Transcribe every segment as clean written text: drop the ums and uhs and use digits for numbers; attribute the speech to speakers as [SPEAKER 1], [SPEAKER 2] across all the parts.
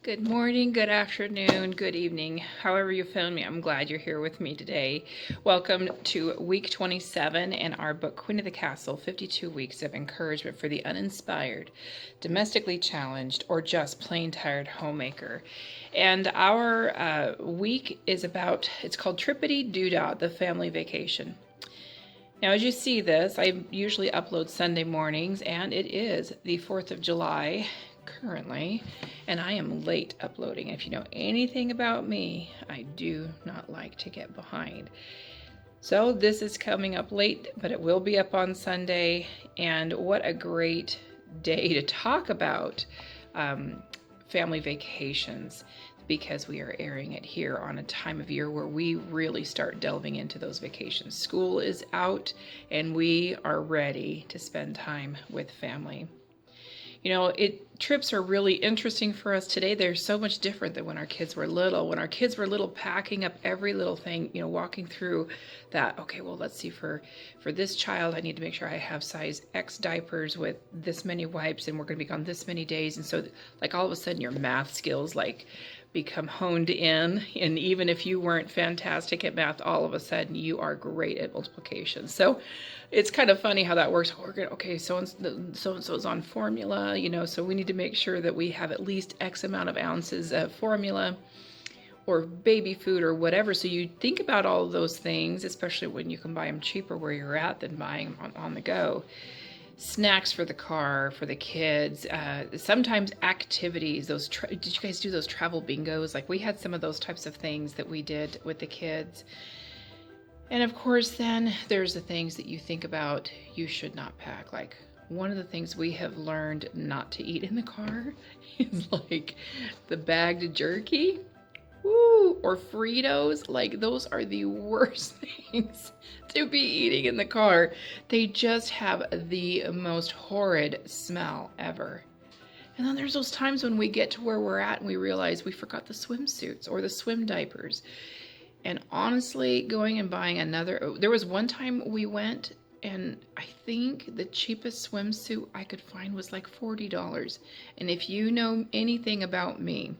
[SPEAKER 1] Good morning, good afternoon, good evening. However you found me, I'm glad you're here with me today. Welcome to week 27 in our book, Queen of the Castle, 52 Weeks of Encouragement for the Uninspired, Domestically Challenged, or Just Plain Tired Homemaker. And our week is it's called Trippity Doodah, the Family Vacation. Now, as you see this, I usually upload Sunday mornings, and it is the 4th of July currently, and I am late uploading. If you know anything about me, I do not like to get behind. So this is coming up late, but it will be up on Sunday, and what a great day to talk about family vacations, because we are airing it here on a time of year where we really start delving into those vacations. School is out and we are ready to spend time with family. You know, trips are really interesting for us today. They're so much different than when our kids were little. When our kids were little, packing up every little thing, you know, walking through that, okay, well, let's see, for this child, I need to make sure I have size X diapers with this many wipes, and we're going to be gone this many days. And so, like, all of a sudden, your math skills, like, become honed in, and even if you weren't fantastic at math, all of a sudden you are great at multiplication. So it's kind of funny how that works. Okay, so and so's on formula, you know, so we need to make sure that we have at least X amount of ounces of formula or baby food or whatever. So you think about all of those things, especially when you can buy them cheaper where you're at than buying them on the go. Snacks for the car, for the kids, sometimes activities. Did you guys do those travel bingos? Like, we had some of those types of things that we did with the kids. And of course, then there's the things that you think about you should not pack. Like, one of the things we have learned not to eat in the car is like the bagged jerky. Woo, or Fritos. Like, those are the worst things to be eating in the car. They just have the most horrid smell ever. And then there's those times when we get to where we're at and we realize we forgot the swimsuits or the swim diapers. And honestly, going and buying there was one time we went, and I think the cheapest swimsuit I could find was like $40. And if you know anything about me,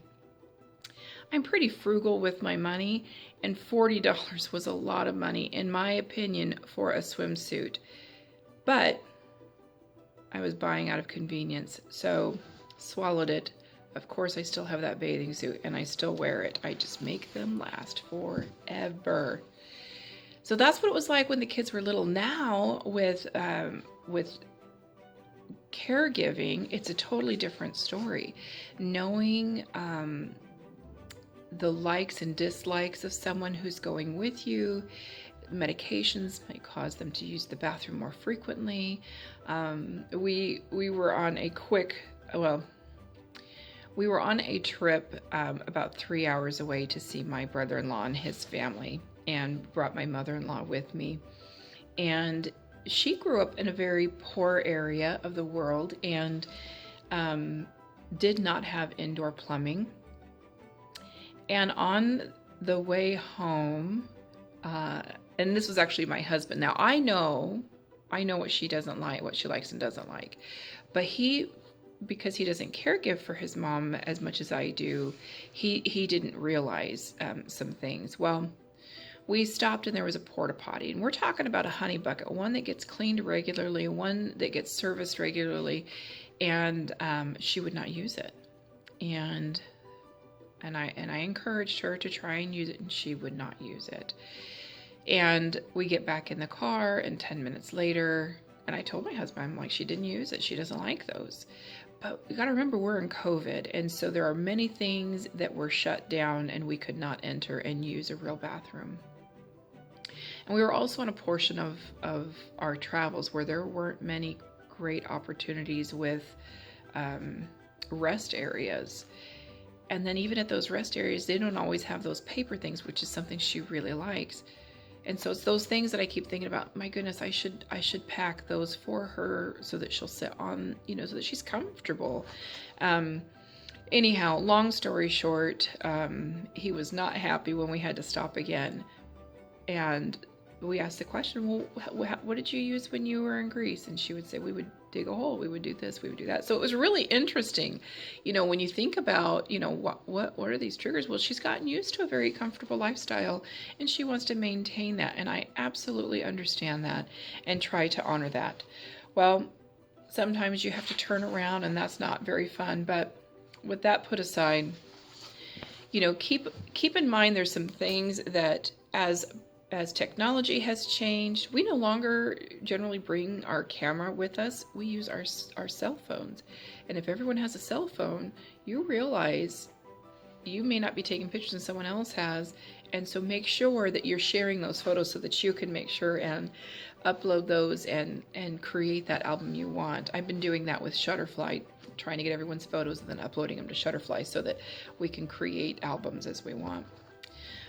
[SPEAKER 1] I'm pretty frugal with my money, and $40 was a lot of money, in my opinion, for a swimsuit. But I was buying out of convenience, so swallowed it. Of course, I still have that bathing suit, and I still wear it. I just make them last forever. So that's what it was like when the kids were little. Now, with caregiving, it's a totally different story. Knowing the likes and dislikes of someone who's going with you. Medications might cause them to use the bathroom more frequently. We were on a trip about 3 hours away to see my brother-in-law and his family, and brought my mother-in-law with me. And she grew up in a very poor area of the world and did not have indoor plumbing. And on the way home, and this was actually my husband. Now, I know what she doesn't like, what she likes and doesn't like. But because he doesn't caregive for his mom as much as I do, he didn't realize some things. Well, we stopped and there was a porta potty. And we're talking about a honey bucket, one that gets cleaned regularly, one that gets serviced regularly. And she would not use it. And I encouraged her to try and use it, and she would not use it. And we get back in the car, and 10 minutes later, and I told my husband, I'm like, she didn't use it. She doesn't like those. But you got to remember, we're in COVID, and so there are many things that were shut down, and we could not enter and use a real bathroom. And we were also on a portion of our travels where there weren't many great opportunities with rest areas. And then even at those rest areas, they don't always have those paper things, which is something she really likes. And so it's those things that I keep thinking about. My goodness, I should pack those for her so that she'll sit on, you know, so that she's comfortable. Anyhow, long story short, he was not happy when we had to stop again. And we asked the question, well, what did you use when you were in Greece? And she would say, we would dig a hole, we would do this, we would do that. So it was really interesting, when you think about, what are these triggers? Well, she's gotten used to a very comfortable lifestyle, and she wants to maintain that. And I absolutely understand that and try to honor that. Well, sometimes you have to turn around, and that's not very fun. But with that put aside, keep in mind there's some things that as technology has changed, we no longer generally bring our camera with us. We use our cell phones. And if everyone has a cell phone, you realize you may not be taking pictures and someone else has. And so make sure that you're sharing those photos so that you can make sure and upload those and create that album you want. I've been doing that with Shutterfly, trying to get everyone's photos and then uploading them to Shutterfly so that we can create albums as we want.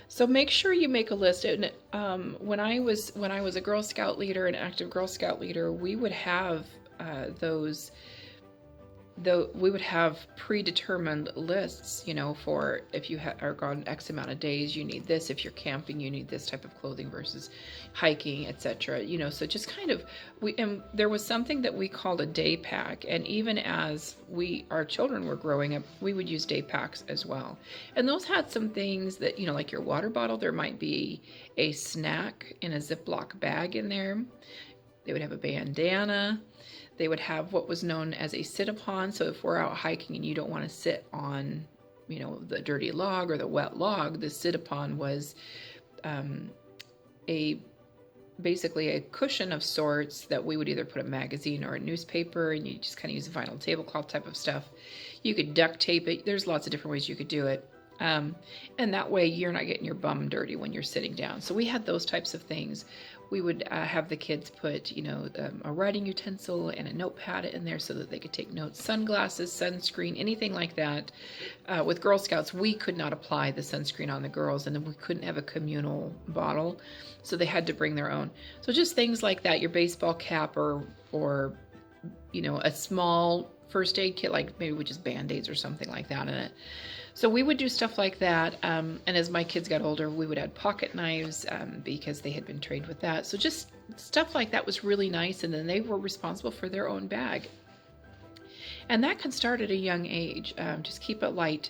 [SPEAKER 1] So make sure you make a list. And when I was a Girl Scout leader, an active Girl Scout leader, we would have we would have predetermined lists, for if you are gone X amount of days, you need this. If you're camping, you need this type of clothing versus hiking, etc. So just kind of, and there was something that we called a day pack. And even as our children were growing up, we would use day packs as well. And those had some things that, like your water bottle, there might be a snack in a Ziploc bag in there. They would have a bandana. They would have what was known as a sit-upon. So if we're out hiking and you don't want to sit on, the dirty log or the wet log, the sit-upon was basically a cushion of sorts that we would either put a magazine or a newspaper, and you just kind of use a vinyl tablecloth type of stuff. You could duct tape it. There's lots of different ways you could do it. And that way you're not getting your bum dirty when you're sitting down. So we had those types of things. We would have the kids put, a writing utensil and a notepad in there so that they could take notes, sunglasses, sunscreen, anything like that. With Girl Scouts, we could not apply the sunscreen on the girls, and then we couldn't have a communal bottle, so they had to bring their own. So just things like that, your baseball cap or a small first aid kit, like maybe with just Band-Aids or something like that in it. So we would do stuff like that, and as my kids got older, we would add pocket knives because they had been trained with that. So just stuff like that was really nice, and then they were responsible for their own bag. And that can start at a young age. Just keep it light.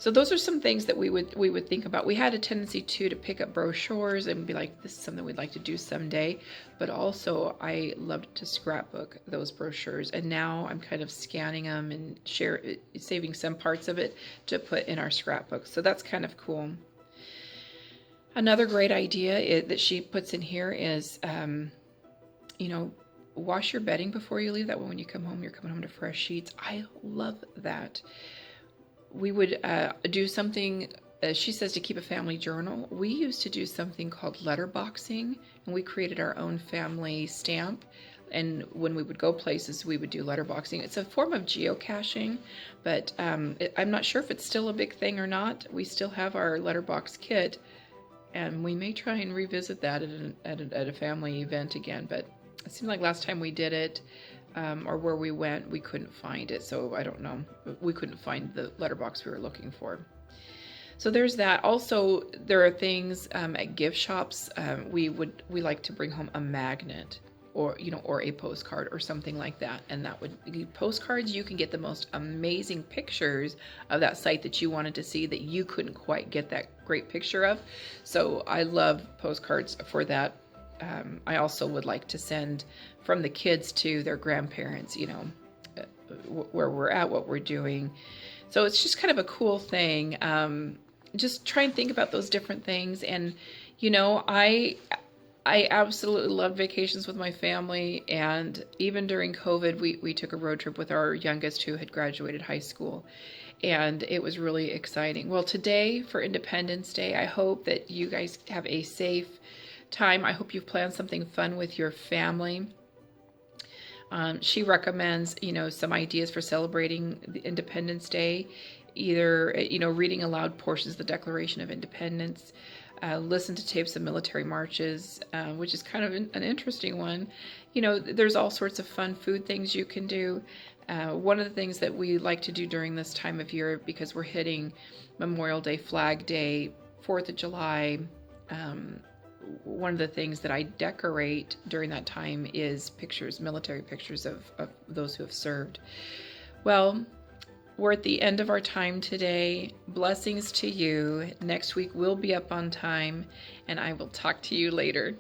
[SPEAKER 1] So those are some things that we would think about. We had a tendency to pick up brochures and be like, this is something we'd like to do someday. But also I loved to scrapbook those brochures. And now I'm kind of scanning them and saving some parts of it to put in our scrapbook. So that's kind of cool. Another great idea that she puts in here is, wash your bedding before you leave. That way when you come home, you're coming home to fresh sheets. I love that. We would do something, she says, to keep a family journal. We used to do something called letterboxing, and we created our own family stamp. And when we would go places, we would do letterboxing. It's a form of geocaching, but I'm not sure if it's still a big thing or not. We still have our letterbox kit, and we may try and revisit that at a family event again. But it seemed like last time we did it, or where we went, we couldn't find it. So I don't know. We couldn't find the letterbox we were looking for. So there's that. Also, there are things at gift shops. We like to bring home a magnet, or a postcard or something like that. And that would be postcards. You can get the most amazing pictures of that site that you wanted to see that you couldn't quite get that great picture of. So I love postcards for that. I also would like to send from the kids to their grandparents, where we're at, what we're doing. So it's just kind of a cool thing. Just try and think about those different things. And, I absolutely love vacations with my family. And even during COVID, we took a road trip with our youngest who had graduated high school. And it was really exciting. Well, today for Independence Day, I hope that you guys have a safe time. I hope you've planned something fun with your family. She recommends, some ideas for celebrating the Independence Day, either, reading aloud portions of the Declaration of Independence, listen to tapes of military marches, which is kind of an interesting one. There's all sorts of fun food things you can do. One of the things that we like to do during this time of year, because we're hitting Memorial Day, Flag Day, 4th of July, one of the things that I decorate during that time is pictures, military pictures of those who have served. Well, we're at the end of our time today. Blessings to you. Next week we'll be up on time, and I will talk to you later.